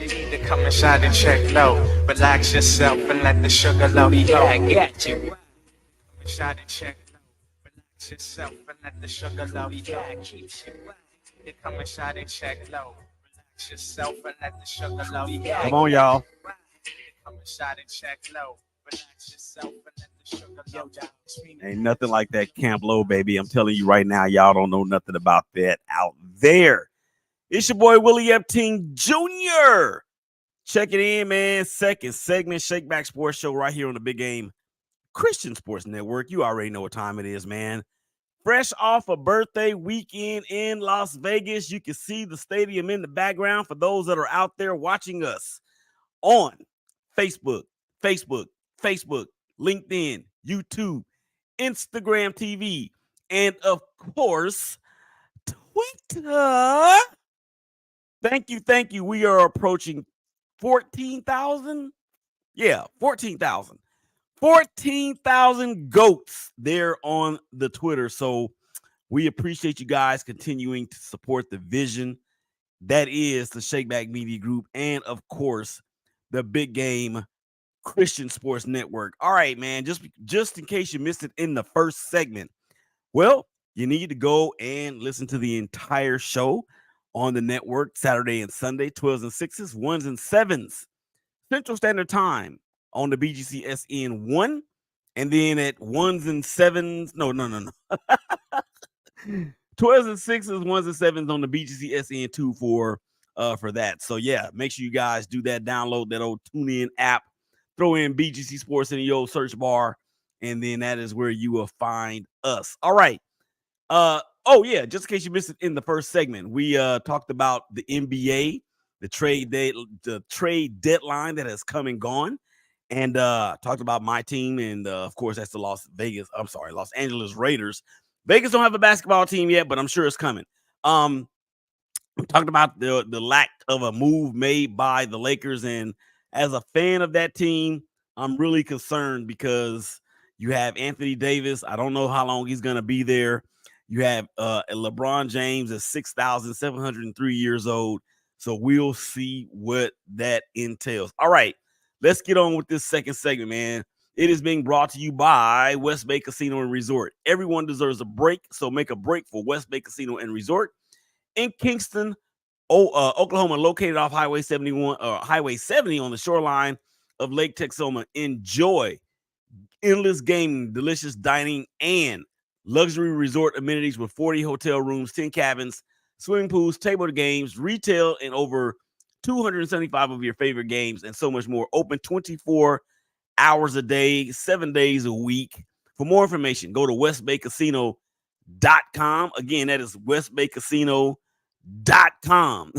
You need to come inside and check low. Relax yourself and let the sugar low flow. I got you. Come inside and check low. Relax yourself and let the sugar low flow. You come inside and check low. Relax yourself and let the sugar low flow. Come on, y'all. Come inside and check low. Relax yourself and let the sugar low down. Ain't nothing like that Camp Low, baby. I'm telling you right now, y'all don't know nothing about that out there. It's your boy, Willie Epting Jr. Check it in, man. Second segment, ShakeBack Sports Show right here on the Big Game Christian Sports Network. You already know what time it is, man. Fresh off a birthday weekend in Las Vegas. You can see the stadium in the background for those that are out there watching us on Facebook, LinkedIn, YouTube, Instagram TV, and of course, Twitter. Thank you. We are approaching 14,000. Yeah, 14,000. 14,000 goats there on the Twitter. So we appreciate you guys continuing to support the vision that is the ShakeBack Media Group and, of course, the Big Game Christian Sports Network. All right, man, just in case you missed it in the first segment, well, you need to go and listen to the entire show on the network Saturday and Sunday, 12s and 6s, 1s and 7s, Central Standard Time on the BGCSN 1, and then at 1s and 7s, no. 12s and 6s, 1s and 7s on the BGCSN 2 for that. So yeah, make sure you guys do that. Download that old TuneIn app, throw in BGC Sports in the old search bar, and then that is where you will find us. All right. Oh yeah, just in case you missed it in the first segment, we talked about the NBA, the trade deadline that has come and gone, and talked about my team, and of course that's the Los Angeles Raiders. Vegas don't have a basketball team yet, but I'm sure it's coming. I'm talking about the lack of a move made by the Lakers, and as a fan of that team, I'm really concerned because you have Anthony Davis. I don't know how long he's going to be there. You have LeBron James at 6,703 years old. So we'll see what that entails. All right, let's get on with this second segment, man. It is being brought to you by West Bay Casino and Resort. Everyone deserves a break, so make a break for West Bay Casino and Resort in Kingston, Oklahoma, located off Highway 70 on the shoreline of Lake Texoma. Enjoy endless gaming, delicious dining, and luxury resort amenities with 40 hotel rooms, 10 cabins, swimming pools, table games, retail, and over 275 of your favorite games, and so much more. Open 24 hours a day, 7 days a week. For more information, go to westbaycasino.com. Again, that is westbaycasino.com.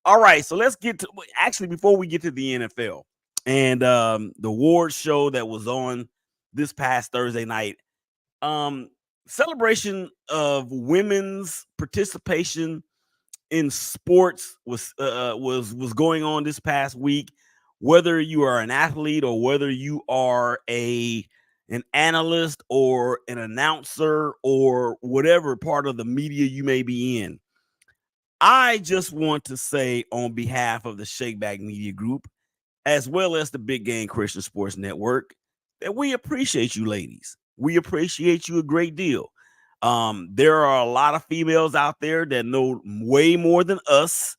All right, so let's get to, actually, before we get to the NFL and the awards show that was on this past Thursday night, celebration of women's participation in sports was going on this past week. Whether you are an athlete or whether you are an analyst or an announcer or whatever part of the media you may be in, I just want to say on behalf of the ShakeBack Media Group, as well as the Big Game Christian Sports Network, that we appreciate you ladies. We appreciate you a great deal. There are a lot of females out there that know way more than us,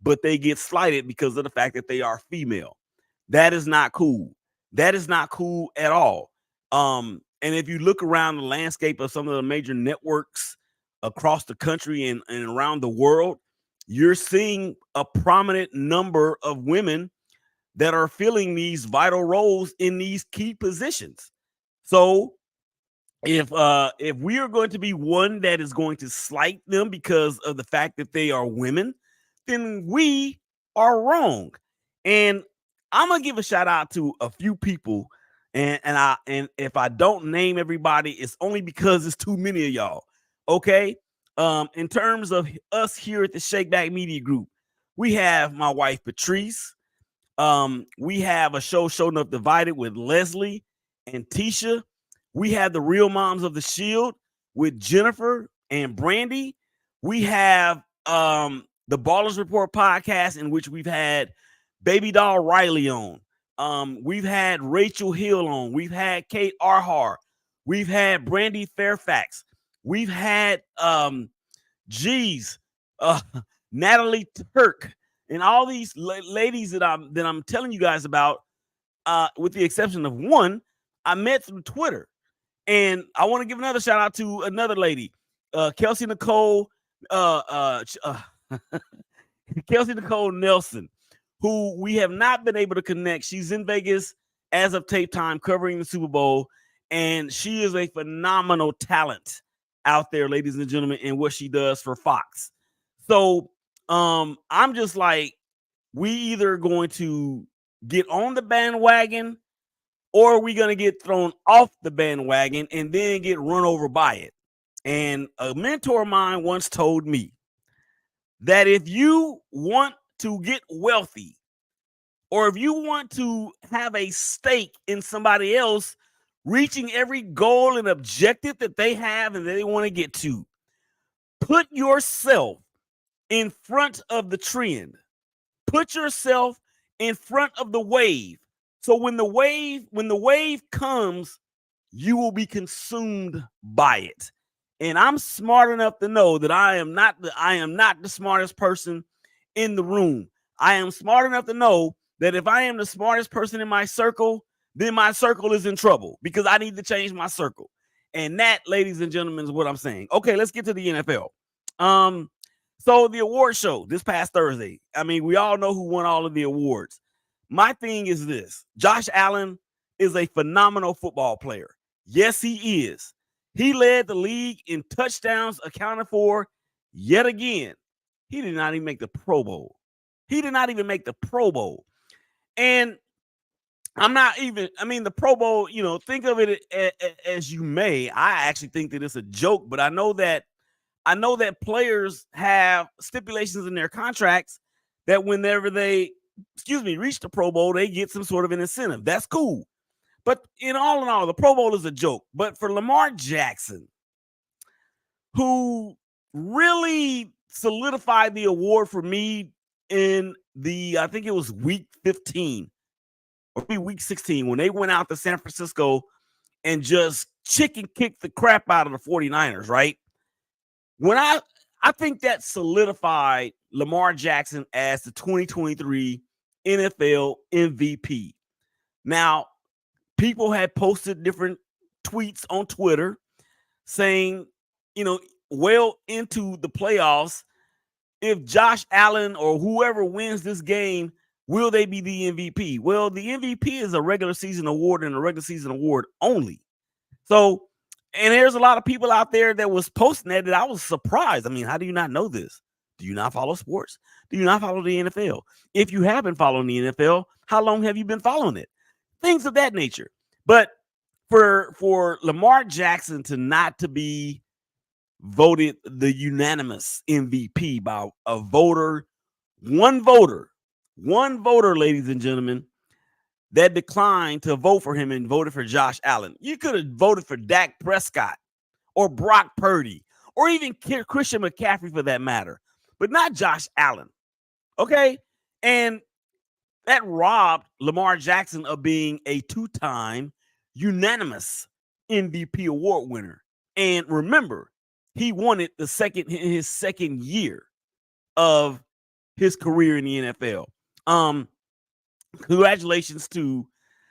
but they get slighted because of the fact that they are female. That is not cool. That is not cool at all. And if you look around the landscape of some of the major networks across the country and around the world, you're seeing a prominent number of women that are filling these vital roles in these key positions. So if we are going to be one that is going to slight them because of the fact that they are women, then we are wrong. And I'm gonna give a shout out to a few people, and if I don't name everybody, it's only because it's too many of y'all. Okay. In terms of us here at the ShakeBack Media Group, we have my wife Patrice. We have a show Enough Divided with Leslie and Tisha. We have the Real Moms of the Shield with Jennifer and Brandy. We have the Ballers Report podcast, in which we've had Baby Doll Riley on. We've had Rachel Hill on. We've had Kate Arhar. We've had Brandy Fairfax. We've had Natalie Turk, and all these ladies that I'm telling you guys about, with the exception of one, I met through Twitter. And I want to give another shout out to another lady, Kelsey Nicole, Kelsey Nicole Nelson, who we have not been able to connect. She's in Vegas as of tape time covering the Super Bowl, and she is a phenomenal talent out there, ladies and gentlemen, in what she does for Fox. So I'm just like, we either going to get on the bandwagon or are we going to get thrown off the bandwagon and then get run over by it. And a mentor of mine once told me that if you want to get wealthy, or if you want to have a stake in somebody else reaching every goal and objective that they have and that they want to get to, put yourself in front of the trend. Put yourself in front of the wave. So when the wave comes, you will be consumed by it. And I'm smart enough to know that I am not the smartest person in the room. I am smart enough to know that if I am the smartest person in my circle, then my circle is in trouble because I need to change my circle. And that, ladies and gentlemen, is what I'm saying. Okay, let's get to the NFL. So the award show this past Thursday. I mean, we all know who won all of the awards. My thing is this: Josh Allen is a phenomenal football player. Yes, he is. He led the league in touchdowns accounted for yet again. He did not even make the Pro Bowl. And the Pro Bowl, think of it as you may. I actually think that it's a joke, but I know that players have stipulations in their contracts that whenever they, reach the Pro Bowl, they get some sort of an incentive. That's cool. But in all, the Pro Bowl is a joke. But for Lamar Jackson, who really solidified the award for me in I think it was week 15 or maybe week 16, when they went out to San Francisco and just chicken kicked the crap out of the 49ers, right? When I think that solidified Lamar Jackson as the 2023 NFL MVP. Now, people had posted different tweets on Twitter saying, well into the playoffs, if Josh Allen or whoever wins this game, will they be the MVP? Well, the MVP is a regular season award and a regular season award only. So, and there's a lot of people out there that was posting that I was surprised. I mean, how do you not know this? Do you not follow sports? Do you not follow the NFL? If you have been following the NFL, how long have you been following it? Things of that nature. But for Lamar Jackson to not to be voted the unanimous MVP by a voter, one voter, ladies and gentlemen, that declined to vote for him and voted for Josh Allen. You could have voted for Dak Prescott or Brock Purdy or even Christian McCaffrey for that matter, but not Josh Allen. Okay? And that robbed Lamar Jackson of being a two-time unanimous MVP award winner. And remember, he won it in his second year of his career in the NFL. Congratulations to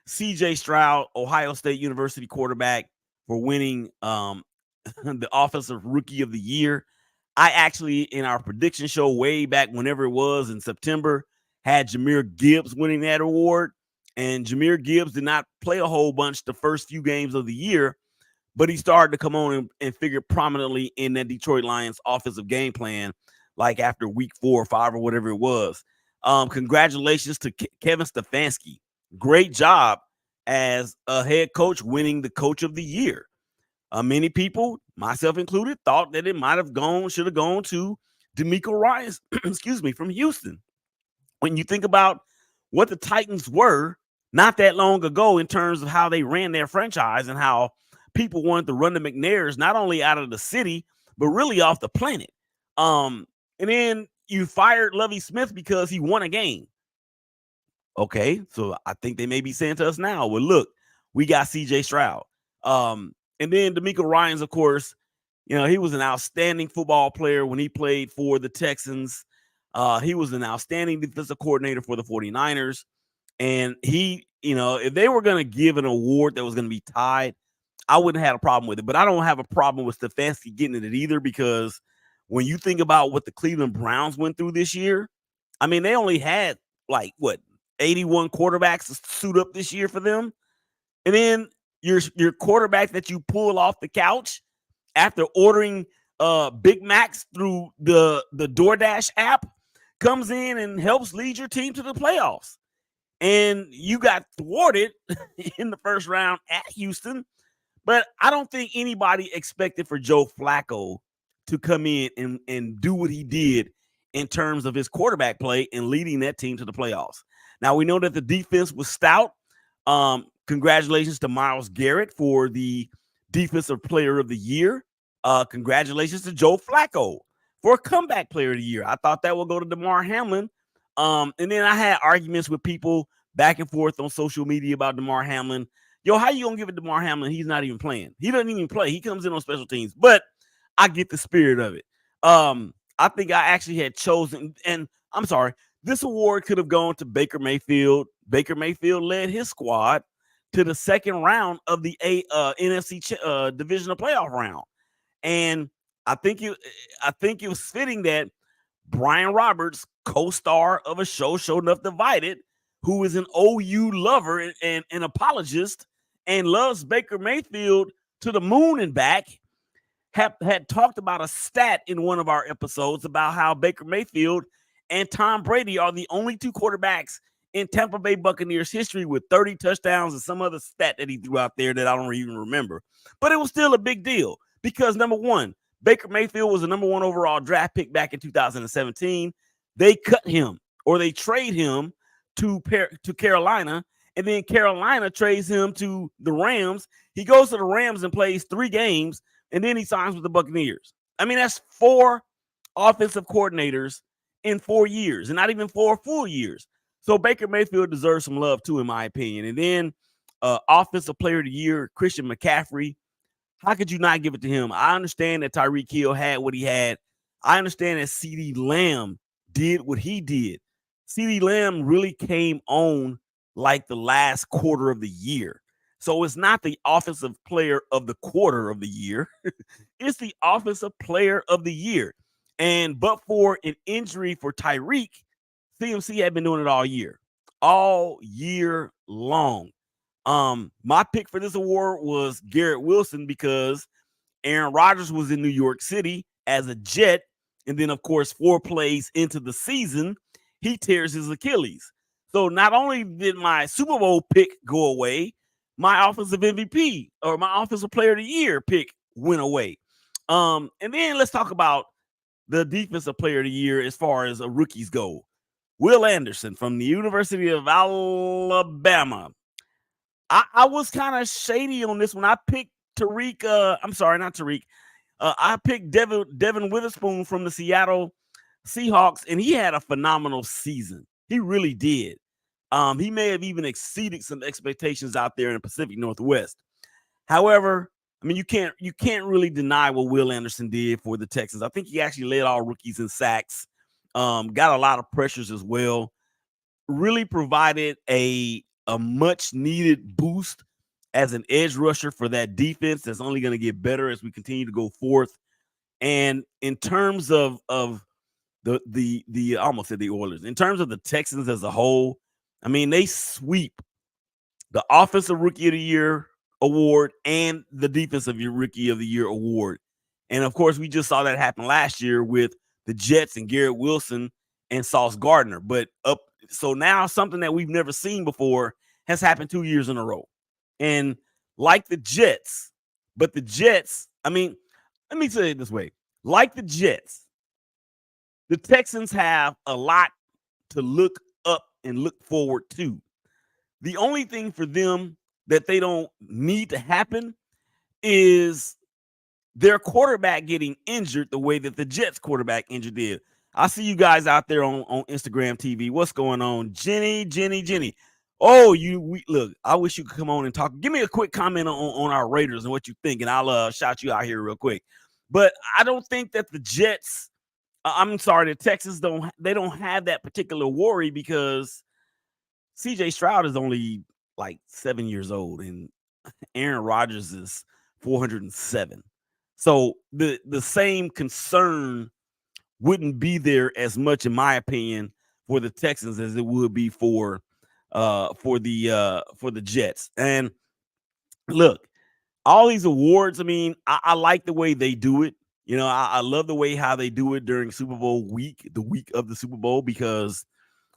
CJ Stroud, Ohio State University quarterback, for winning the Offensive Rookie of the Year. I actually, in our prediction show way back whenever it was in September, had Jahmyr Gibbs winning that award. And Jahmyr Gibbs did not play a whole bunch the first few games of the year, but he started to come on and figure prominently in that Detroit Lions offensive game plan, like after week 4 or 5 or whatever it was. Congratulations to Kevin Stefanski. Great job as a head coach, winning the Coach of the Year. Many people, myself included, thought that it should have gone to DeMeco Ryans, from Houston. When you think about what the Titans were not that long ago in terms of how they ran their franchise and how people wanted to run the McNairs not only out of the city, but really off the planet. And then you fired Lovie Smith because he won a game. Okay, so I think they may be saying to us now, well, look, we got CJ Stroud. And then D'Amico Ryans, of course, he was an outstanding football player when he played for the Texans. He was an outstanding defensive coordinator for the 49ers. And he, if they were going to give an award that was going to be tied, I wouldn't have had a problem with it. But I don't have a problem with Stefanski getting it either, because when you think about what the Cleveland Browns went through this year, I mean, they only had 81 quarterbacks to suit up this year for them. And then your quarterback that you pull off the couch after ordering Big Macs through the DoorDash app comes in and helps lead your team to the playoffs. And you got thwarted in the first round at Houston. But I don't think anybody expected for Joe Flacco to come in and do what he did in terms of his quarterback play and leading that team to the playoffs. Now, we know that the defense was stout. Congratulations to Myles Garrett for the Defensive Player of the Year. Congratulations to Joe Flacco for Comeback Player of the Year. I thought that would go to Damar Hamlin. And then I had arguments with people back and forth on social media about Damar Hamlin. Yo, how you going to give it to Damar Hamlin? He's not even playing. He doesn't even play. He comes in on special teams. But I get the spirit of it. I think I actually had chosen, and I'm sorry, this award could have gone to Baker Mayfield. Baker Mayfield led his squad to the second round of the NFC divisional playoff round. And I think it was fitting that Brian Roberts, co-star of a show Enough Divided, who is an OU lover and an apologist and loves Baker Mayfield to the moon and back, had talked about a stat in one of our episodes about how Baker Mayfield and Tom Brady are the only two quarterbacks in Tampa Bay Buccaneers history with 30 touchdowns and some other stat that he threw out there that I don't even remember. But it was still a big deal because, number one, Baker Mayfield was the number one overall draft pick back in 2017. They cut him, or they trade him to Carolina, and then Carolina trades him to the Rams. He goes to the Rams and plays 3 games, and then he signs with the Buccaneers. I mean, that's 4 offensive coordinators in 4 years, and not even 4 full years. So Baker Mayfield deserves some love too, in my opinion. And then Offensive Player of the Year, Christian McCaffrey. How could you not give it to him? I understand that Tyreek Hill had what he had. I understand that CeeDee Lamb did what he did. CeeDee Lamb really came on like the last quarter of the year. So it's not the Offensive Player of the Quarter of the year. It's the Offensive Player of the Year. And but for an injury for Tyreek, CMC had been doing it all year long. My pick for this award was Garrett Wilson because Aaron Rodgers was in New York City as a Jet. And then, of course, 4 plays into the season, he tears his Achilles. So not only did my Super Bowl pick go away, my offensive MVP or my Offensive Player of the Year pick went away. And then let's talk about the Defensive Player of the Year as far as rookies go. Will Anderson from the University of Alabama. I was kind of shady on this one. I picked Tariq. I picked Devin Witherspoon from the Seattle Seahawks, and he had a phenomenal season. He really did. He may have even exceeded some expectations out there in the Pacific Northwest. However, I mean, you can't really deny what Will Anderson did for the Texans. I think he actually led all rookies in sacks. Got a lot of pressures as well. Really provided a much needed boost as an edge rusher for that defense that's only going to get better as we continue to go forth. And in terms of the I almost said the Oilers, in terms of the Texans as a whole, I mean, they sweep the Offensive Rookie of the Year award and the Defensive Rookie of the Year award. And of course, we just saw that happen last year with the Jets and Garrett Wilson and Sauce Gardner. So now something that we've never seen before has happened 2 years in a row. And like the Jets, I mean, let me say it this way. Like the Jets, the Texans have a lot to look up and look forward to. The only thing for them that they don't need to happen is their quarterback getting injured the way that the Jets quarterback injured did. I see you guys out there on Instagram TV. What's going on? Jenny. Oh, look, I wish you could come on and talk. Give me a quick comment on our Raiders and what you think, and I'll shout you out here real quick. But I don't think that the Jets, I'm sorry, the Texans don't have that particular worry because CJ Stroud is only like 7 years old and Aaron Rodgers is 407. So the same concern wouldn't be there as much, in my opinion, for the Texans as it would be for the Jets. And look, all these awards, I mean, I like the way they do it. You know, I love the way how they do it during Super Bowl week, the week of the Super Bowl, because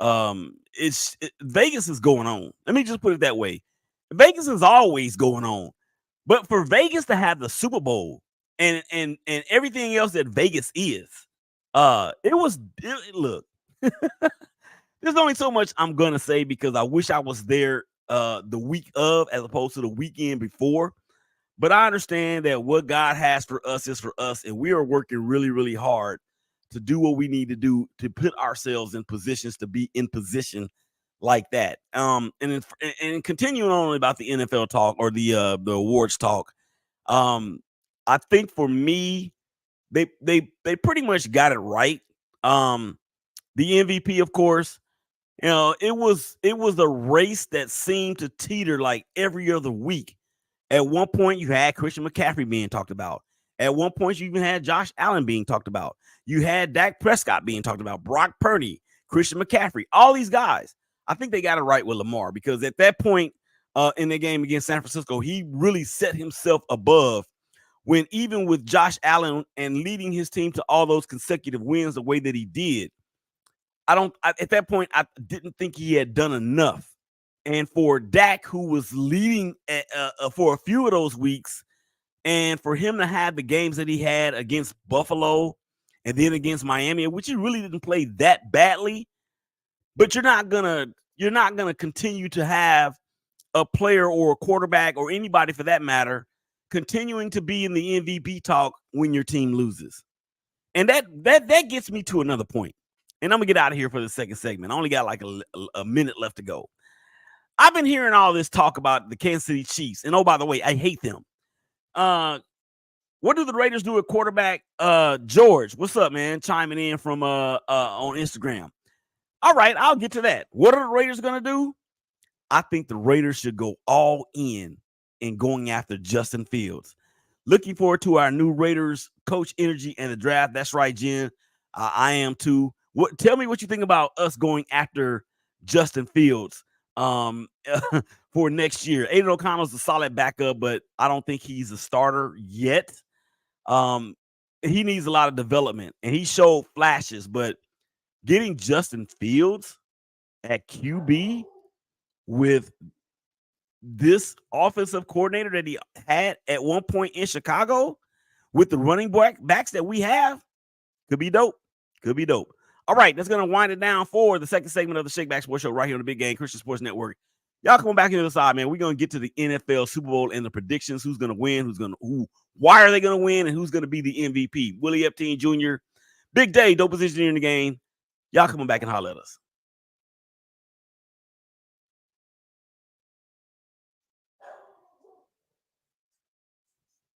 Vegas is going on. Let me just put it that way. Vegas is always going on. But for Vegas to have the Super Bowl and everything else that Vegas is, look, there's only so much I'm gonna say because I wish I was there the week of as opposed to the weekend before. But I understand that what God has for us is for us, and we are working really, really hard to do what we need to do to put ourselves in positions to be in position like that. And continuing on about the NFL talk or the awards talk, I think for me, they pretty much got it right. The MVP, of course, you know, it was a race that seemed to teeter like every other week. At one point, you had Christian McCaffrey being talked about. At one point, you even had Josh Allen being talked about. You had Dak Prescott being talked about, Brock Purdy, Christian McCaffrey, all these guys. I think they got it right with Lamar because at that point in the game against San Francisco, he really set himself above when even with Josh Allen and leading his team to all those consecutive wins the way that he did. At that point, I didn't think he had done enough. And for Dak, who was leading for a few of those weeks, and for him to have the games that he had against Buffalo and then against Miami, which he really didn't play that badly, but you're not gonna continue to have a player or a quarterback or anybody for that matter continuing to be in the MVP talk when your team loses. And that gets me to another point. And I'm gonna get out of here for the second segment. I only got like a minute left to go. I've been hearing all this talk about the Kansas City Chiefs. And oh, by the way, I hate them. What do the Raiders do at quarterback? George, what's up, man? Chiming in from on Instagram. All right, I'll get to that. What are the Raiders gonna do? I think the Raiders should go all in going after Justin Fields. Looking forward to our new Raiders coach energy and the draft. That's right, Jen. I am too. Tell me what you think about us going after Justin Fields for next year. Aiden O'Connell's a solid backup, but I don't think he's a starter yet. He needs a lot of development, and he showed flashes, but getting Justin Fields at QB with this offensive coordinator that he had at one point in Chicago with the running backs that we have could be dope. Could be dope. All right, that's going to wind it down for the second segment of the ShakeBack Sports Show right here on the Big Game Christian Sports Network. Y'all come back into the side, man. We're going to get to the NFL Super Bowl and the predictions. Who's going to win? Why are they going to win? And who's going to be the MVP? Willie Epting Jr. Big day, dope position in the game. Y'all coming back and holler at us.